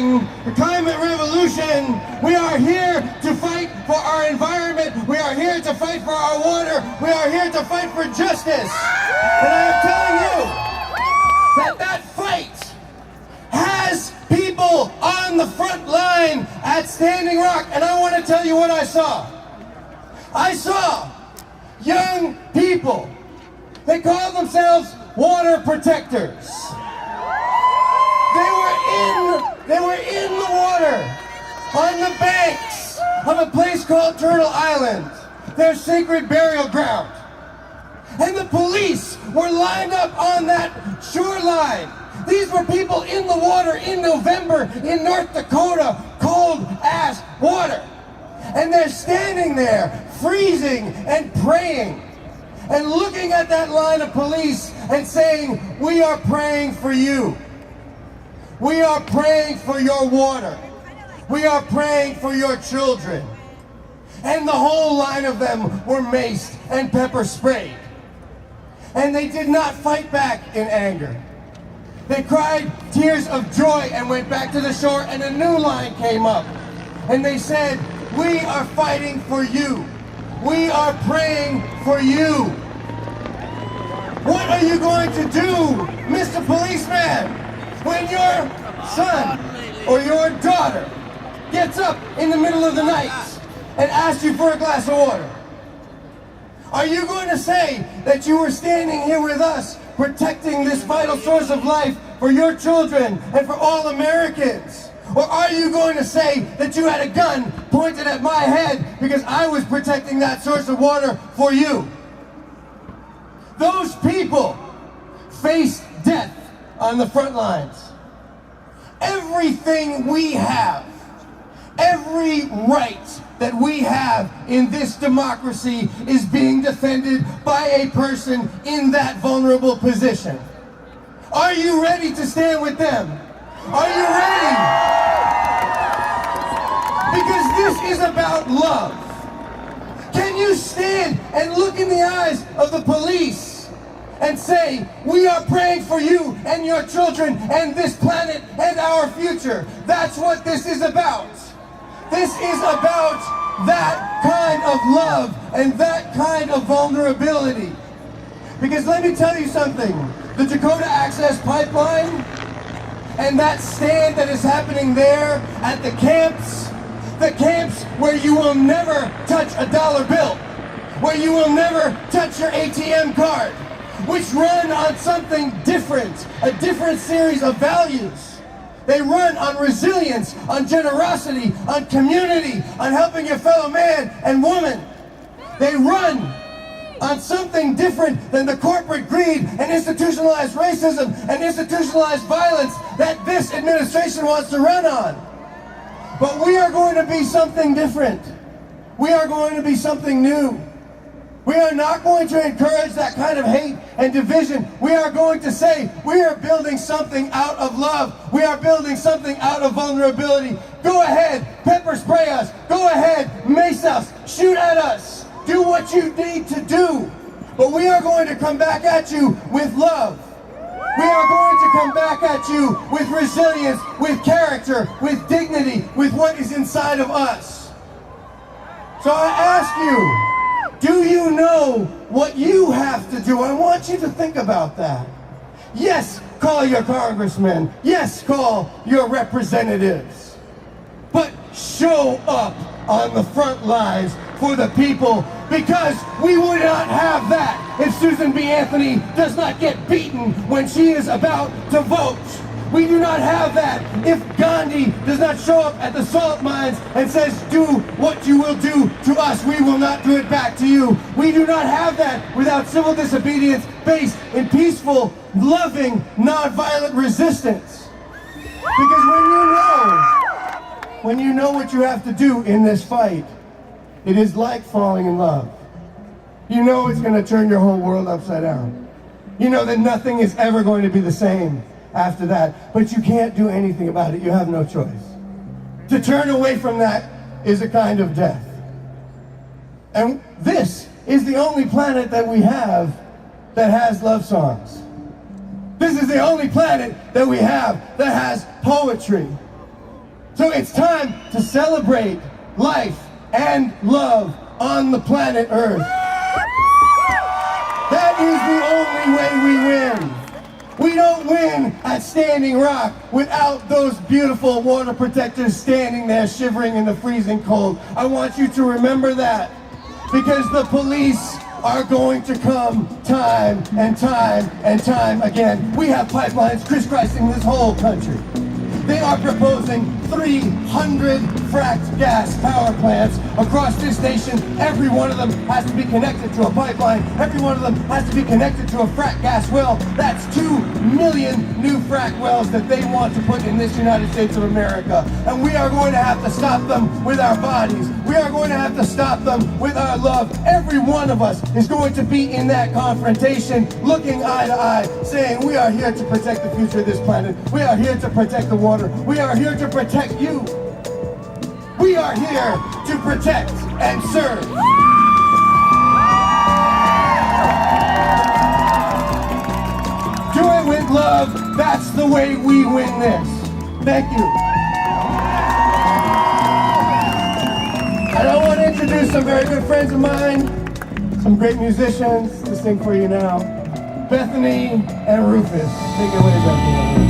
fighting the climate revolution. We are here to fight for our environment. We are here to fight for our water. We are here to fight for justice. And I am telling you that fight has people on the front line at Standing Rock. And I want to tell you what I saw. I saw young people. They call themselves water protectors. They were in the water on the banks of a place called Turtle Island, their sacred burial ground. And the police were lined up on that shoreline. These were people in the water in November in North Dakota, cold ass water. And they're standing there, freezing and praying, and looking at that line of police and saying, "We are praying for you. We are praying for your water. We are praying for your children." And the whole line of them were maced and pepper sprayed. And they did not fight back in anger. They cried tears of joy and went back to the shore, and a new line came up. And they said, "We are fighting for you. We are praying for you." What are you going to do, Mr. Policeman, when your son or your daughter gets up in the middle of the night and asks you for a glass of water? Are you going to say that you were standing here with us protecting this vital source of life for your children and for all Americans? Or are you going to say that you had a gun pointed at my head because I was protecting that source of water for you? Those people faced death on the front lines. Everything we have, every right that we have in this democracy is being defended by a person in that vulnerable position. Are you ready to stand with them? Are you ready? Because this is about love. Can you stand and look in the eyes of the police and say, "We are praying for you and your children and this planet and our future"? That's what this is about. This is about that kind of love and that kind of vulnerability. Because let me tell you something, the Dakota Access Pipeline and that stand that is happening there at the camps where you will never touch a dollar bill, where you will never touch your ATM card, which run on something different, a different series of values. They run on resilience, on generosity, on community, on helping your fellow man and woman. They run on something different than the corporate greed and institutionalized racism and institutionalized violence that this administration wants to run on. But we are going to be something different. We are going to be something new. We are not going to encourage that kind of hate and division. We are going to say, we are building something out of love. We are building something out of vulnerability. Go ahead, pepper spray us. Go ahead, mace us, shoot at us. Do what you need to do. But we are going to come back at you with love. We are going to come back at you with resilience, with character, with dignity, with what is inside of us. So I ask you, do you know what you have to do? I want you to think about that. Yes, call your congressmen. Yes, call your representatives. But show up on the front lines for the people, because we would not have that if Susan B. Anthony does not get beaten when she is about to vote. We do not have that if Gandhi does not show up at the salt mines and says, "Do what you will do to us, we will not do it back to you." We do not have that without civil disobedience based in peaceful, loving, nonviolent resistance. Because when you know what you have to do in this fight, it is like falling in love. You know it's going to turn your whole world upside down. You know that nothing is ever going to be the same after that, but you can't do anything about it. You have no choice. To turn away from that is a kind of death. And this is the only planet that we have that has love songs. This is the only planet that we have that has poetry. So it's time to celebrate life and love on the planet Earth. That is the only way we win. We don't win at Standing Rock without those beautiful water protectors standing there shivering in the freezing cold. I want you to remember that, because the police are going to come time and time and time again. We have pipelines crisscrossing this whole country. They are proposing 300 fracked gas power plants across this nation. Every one of them has to be connected to a pipeline. Every one of them has to be connected to a frack gas well. That's 2 million new frack wells that they want to put in this United States of America. And we are going to have to stop them with our bodies. We are going to have to stop them with our love. Every one of us is going to be in that confrontation, looking eye to eye, saying we are here to protect the future of this planet. We are here to protect the water. We are here to protect you. We are here to protect and serve. Do it with love. That's the way we win this. Thank you. And I want to introduce some very good friends of mine, some great musicians to sing for you now. Bethany and Rufus. Take it away, Bethany.